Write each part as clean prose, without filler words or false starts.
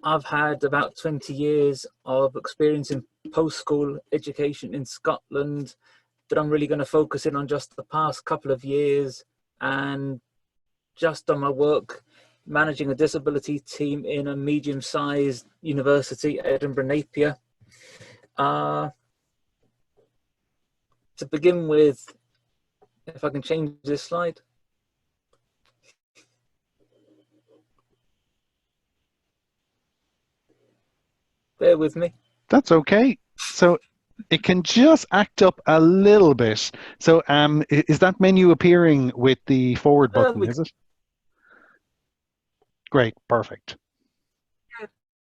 I've had about 20 years of experience in post-school education in Scotland, but I'm really going to focus in on just the past couple of years and just on my work managing a disability team in a medium-sized university, Edinburgh Napier. To begin with, if I can change this slide. Bear with me. That's okay. So it can just act up a little bit. So is that menu appearing with the forward button, is it? Great, perfect.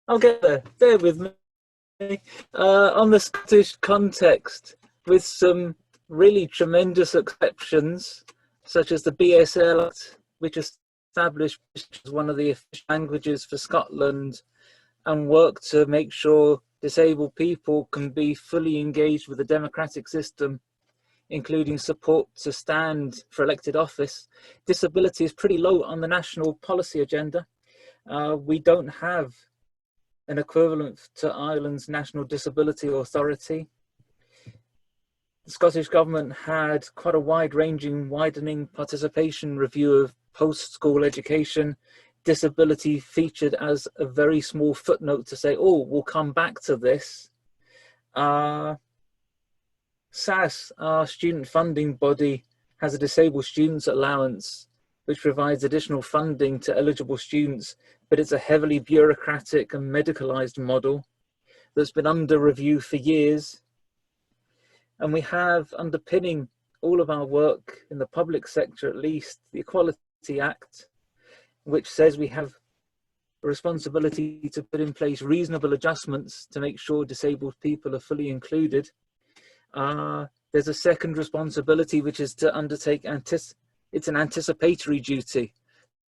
I'll get there. Bear with me. On the Scottish context, with some really tremendous exceptions, such as the BSL Act, which established as one of the official languages for Scotland, and work to make sure disabled people can be fully engaged with the democratic system, including support to stand for elected office. Disability is pretty low on the national policy agenda. We don't have an equivalent to Ireland's National Disability Authority. The Scottish Government had quite a wide-ranging, widening participation review of post-school education. Disability featured as a very small footnote to say, oh, we'll come back to this. SAAS, our student funding body, has a Disabled Students Allowance, which provides additional funding to eligible students, but it's a heavily bureaucratic and medicalized model that's been under review for years. And we have underpinning all of our work in the public sector, at least, the Equality Act, which says we have a responsibility to put in place reasonable adjustments to make sure disabled people are fully included. There's a second responsibility, which is to undertake it's an anticipatory duty.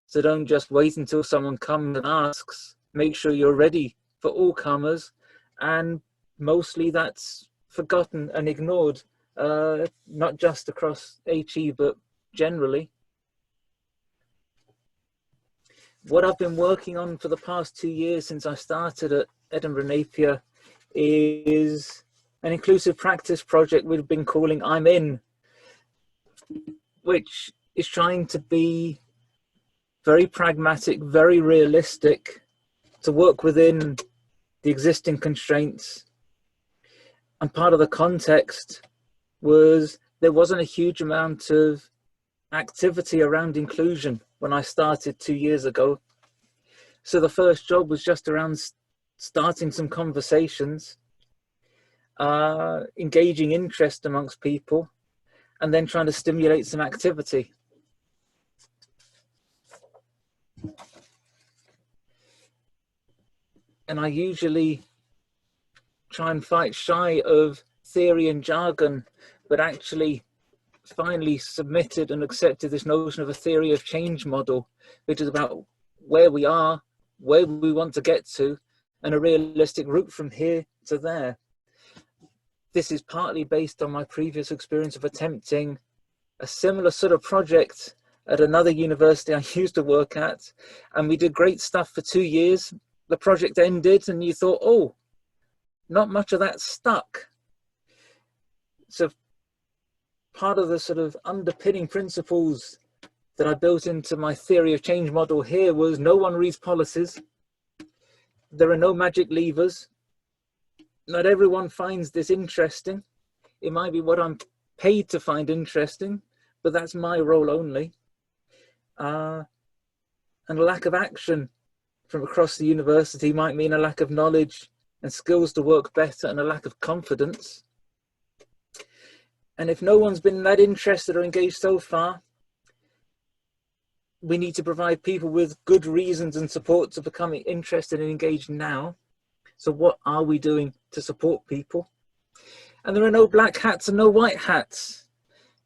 So don't just wait until someone comes and asks, make sure you're ready for all comers. And mostly that's forgotten and ignored, not just across HE, but generally. What I've been working on for the past 2 years since I started at Edinburgh Napier is an inclusive practice project we've been calling I'm In, which is trying to be very pragmatic, very realistic, to work within the existing constraints. And part of the context was there wasn't a huge amount of activity around inclusion when I started 2 years ago. So the first job was just around starting some conversations, engaging interest amongst people, and then trying to stimulate some activity. And I usually try and fight shy of theory and jargon, but actually finally submitted and accepted this notion of a theory of change model, which is about where we are, where we want to get to, and a realistic route from here to there. This is partly based on my previous experience of attempting a similar sort of project at another university I used to work at, and we did great stuff for 2 years. The project ended and you thought, oh, not much of that stuck. So part of the sort of underpinning principles that I built into my theory of change model here was no one reads policies. There are no magic levers. Not everyone finds this interesting. It might be what I'm paid to find interesting, but that's my role only. And a lack of action from across the university might mean a lack of knowledge and skills to work better and a lack of confidence. And if no one's been that interested or engaged so far, we need to provide people with good reasons and support to become interested and engaged now. So what are we doing to support people? And there are no black hats and no white hats.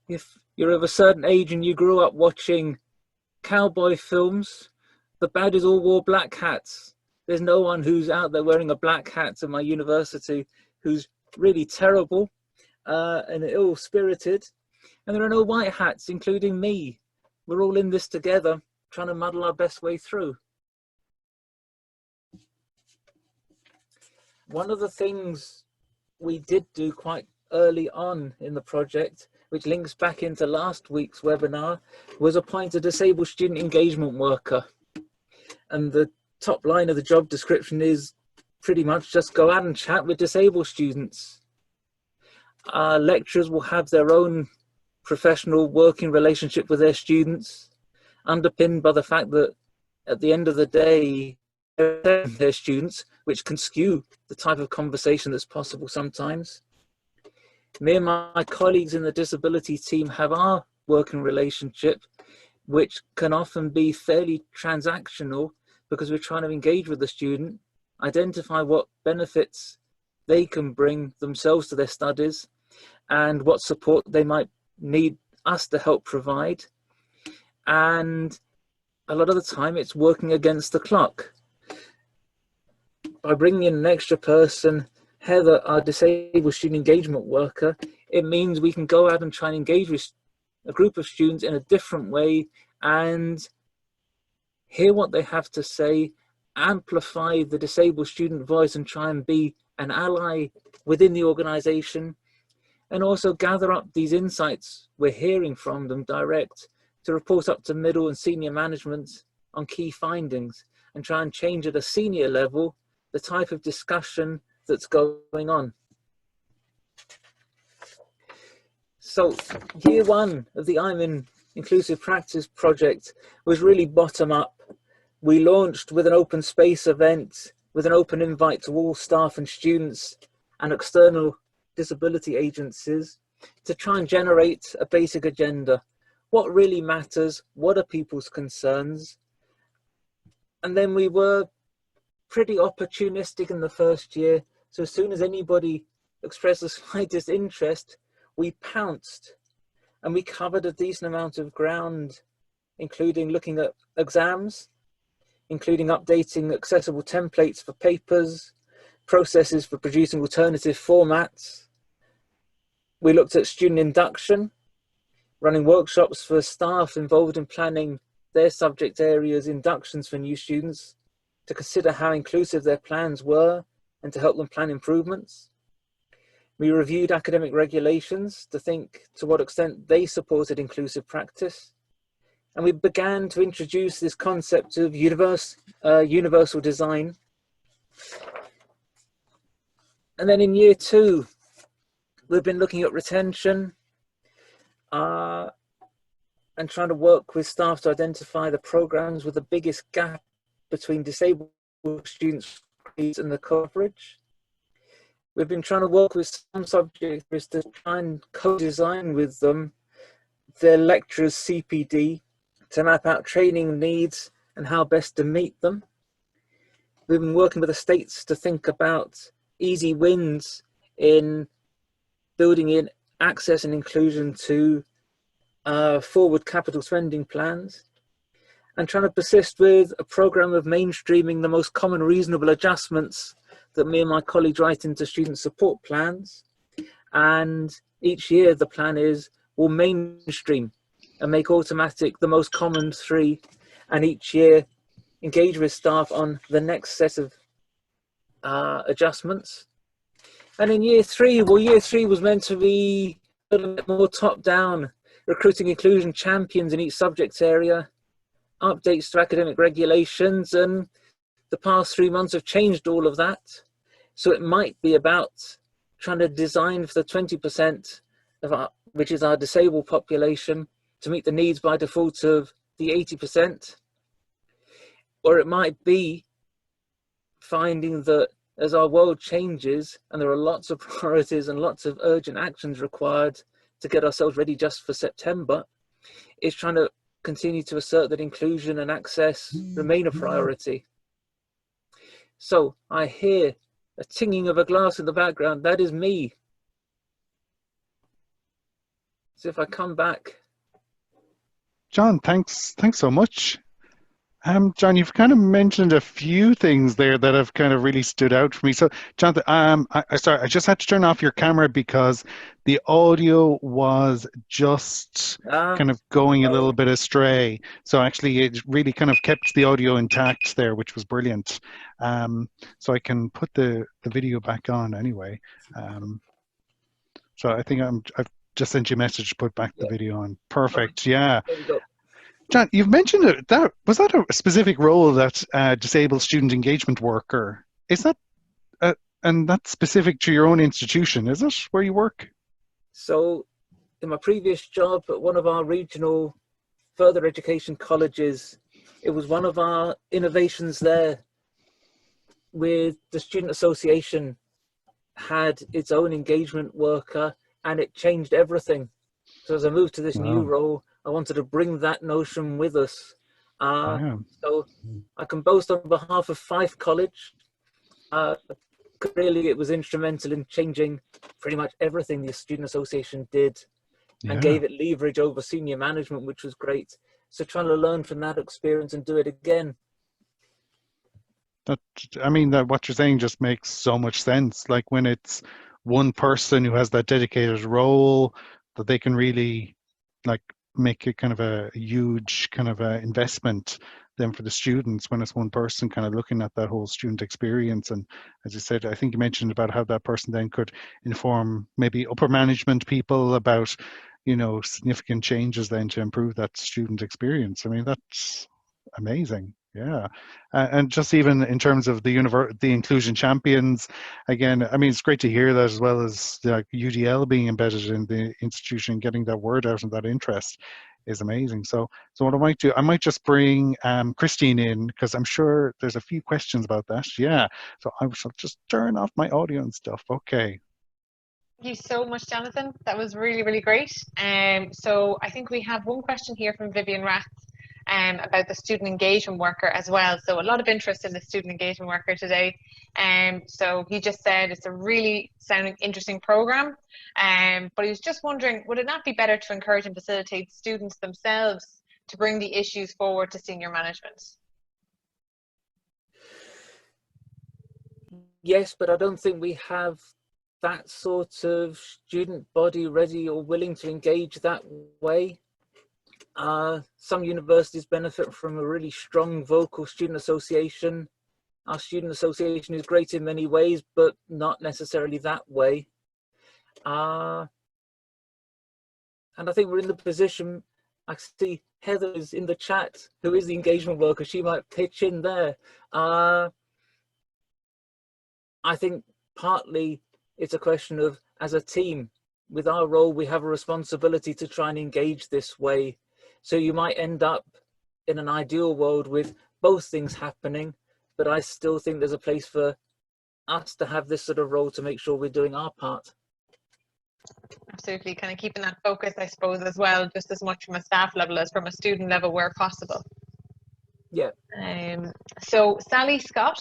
If you're of a certain age and you grew up watching cowboy films, the baddies all wore black hats. There's no one who's out there wearing a black hat at my university who's really terrible and ill-spirited. And there are no white hats, including me. We're all in this together, trying to muddle our best way through. One of the things we did do quite early on in the project, which links back into last week's webinar, was appoint a disabled student engagement worker. And the top line of the job description is pretty much just go out and chat with disabled students. Lecturers will have their own professional working relationship with their students, underpinned by the fact that at the end of the day, their students, which can skew the type of conversation that's possible sometimes. Me and my colleagues in the disability team have our working relationship, which can often be fairly transactional because we're trying to engage with the student, identify what benefits they can bring themselves to their studies and what support they might need us to help provide. And a lot of the time it's working against the clock. By bringing in an extra person, Heather, our disabled student engagement worker, it means we can go out and try and engage with a group of students in a different way and hear what they have to say, amplify the disabled student voice and try and be an ally within the organisation, and also gather up these insights we're hearing from them direct to report up to middle and senior management on key findings and try and change at a senior level the type of discussion that's going on. So year one of the I'm in Inclusive Practice project was really bottom up. We launched with an open space event with an open invite to all staff and students and external disability agencies to try and generate a basic agenda. What really matters? What are people's concerns? And then we were pretty opportunistic in the first year. So as soon as anybody expressed the slightest interest, we pounced and we covered a decent amount of ground, including looking at exams, including updating accessible templates for papers, processes for producing alternative formats. We looked at student induction, running workshops for staff involved in planning their subject areas, inductions for new students, to consider how inclusive their plans were and to help them plan improvements. We reviewed academic regulations to think to what extent they supported inclusive practice. And we began to introduce this concept of universal design. And then in year two, we've been looking at retention and trying to work with staff to identify the programs with the biggest gap between disabled students and the coverage. We've been trying to work with some subjects to try and co-design with them their lecturers' CPD to map out training needs and how best to meet them. We've been working with the states to think about easy wins in building in access and inclusion to forward capital spending plans, and trying to persist with a program of mainstreaming the most common reasonable adjustments that me and my colleagues write into student support plans. And each year the plan is we'll mainstream and make automatic the most common three, and each year engage with staff on the next set of adjustments. And in year three, well, year three was meant to be a little bit more top-down, recruiting inclusion champions in each subject area, updates to academic regulations, and the past 3 months have changed all of that. So it might be about trying to design for the 20% of our, which is our disabled population, to meet the needs by default of the 80%. Or it might be finding that as our world changes and there are lots of priorities and lots of urgent actions required to get ourselves ready just for September, is trying to continue to assert that inclusion and access remain a priority. So I hear a tinging of a glass in the background. That is me. So if I come back. John, thanks so much. John, you've kind of mentioned a few things there that have kind of really stood out for me. So, Jonathan, sorry, I just had to turn off your camera because the audio was just Ah, kind of going a sorry. little bit astray. So actually, it really kind of kept the audio intact there, which was brilliant. So I can put the video back on anyway. Um, so I think I've just sent you a message to put back the Yeah. video on. Okay, Perfect. Yeah. there we go. John, you've mentioned it. That was that a specific role, that disabled student engagement worker? Is that and that's specific to your own institution? Is it where you work? So in my previous job at one of our regional further education colleges, it was one of our innovations there with the student association had its own engagement worker, and it changed everything. So as I moved to this new Wow. role, I wanted to bring that notion with us. Wow. So I can boast on behalf of Fife College. Really, it was instrumental in changing pretty much everything the student association did, and Yeah. gave it leverage over senior management, which was great. So trying to learn from that experience and do it again. That, I mean, that what you're saying just makes so much sense. Like when it's one person who has that dedicated role, that they can really like make it kind of a huge kind of a investment then for the students when it's one person kind of looking at that whole student experience. And as you said, I think you mentioned about how that person then could inform maybe upper management people about, significant changes then to improve that student experience. I mean, that's amazing. Yeah. And just even in terms of the inclusion champions, again, I mean, it's great to hear that, as well as like UDL being embedded in the institution, getting that word out and that interest is amazing. So what I might do, I might just bring Christine in, because I'm sure there's a few questions about that. Yeah. So I shall just turn off my audio and stuff. Okay. Thank you so much, Jonathan. That was really, really great. So I think we have one question here from Vivian Ratz about the student engagement worker as well. So a lot of interest in the student engagement worker today. So he just said it's a really sounding interesting program. But he was just wondering, would it not be better to encourage and facilitate students themselves to bring the issues forward to senior management? Yes, but I don't think we have that sort of student body ready or willing to engage that way. Some universities benefit from a really strong vocal student association. Our student association is great in many ways, but not necessarily that way. And I think we're in the position, I see Heather is in the chat, who is the engagement worker. She might pitch in there. I think partly it's a question of, as a team, with our role, we have a responsibility to try and engage this way. So you might end up in an ideal world with both things happening, but I still think there's a place for us to have this sort of role to make sure we're doing our part. Absolutely, kind of keeping that focus, I suppose, as well, just as much from a staff level as from a student level where possible. Yeah. So Sally Scott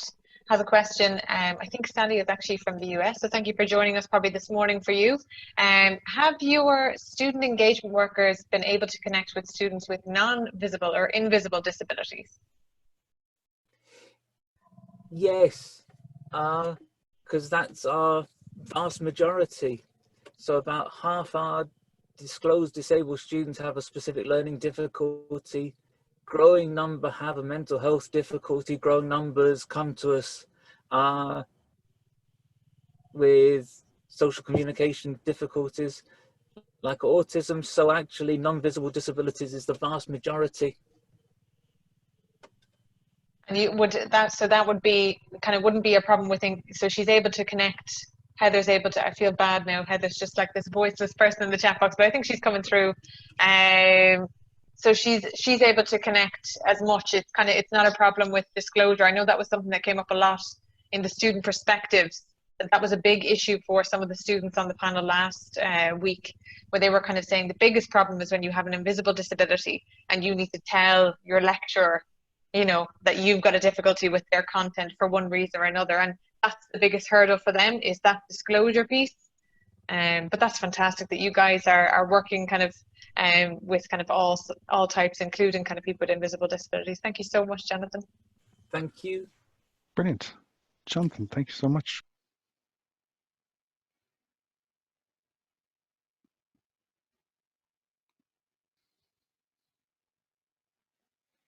has a question. I think Sally is actually from the US, so thank you for joining us probably this morning for you. Have your student engagement workers been able to connect with students with non-visible or invisible disabilities? Yes, because that's our vast majority. So about half our disclosed disabled students have a specific learning difficulty. Growing number have a mental health difficulty. Growing numbers come to us with social communication difficulties like autism. So actually non-visible disabilities is the vast majority. And you would that would be kind of wouldn't be a problem with so she's able to connect. Heather's able to, I feel bad now, Heather's just like this voiceless person in the chat box, but I think she's coming through. So she's able to connect as much. It's not a problem with disclosure. I know that was something that came up a lot in the student perspectives. That was a big issue for some of the students on the panel last week, where they were kind of saying the biggest problem is when you have an invisible disability and you need to tell your lecturer, that you've got a difficulty with their content for one reason or another. And that's the biggest hurdle for them, is that disclosure piece. But that's fantastic that you guys are working kind of with kind of all types, including kind of people with invisible disabilities. Thank you so much, Jonathan. Thank you. Brilliant. Jonathan, thank you so much.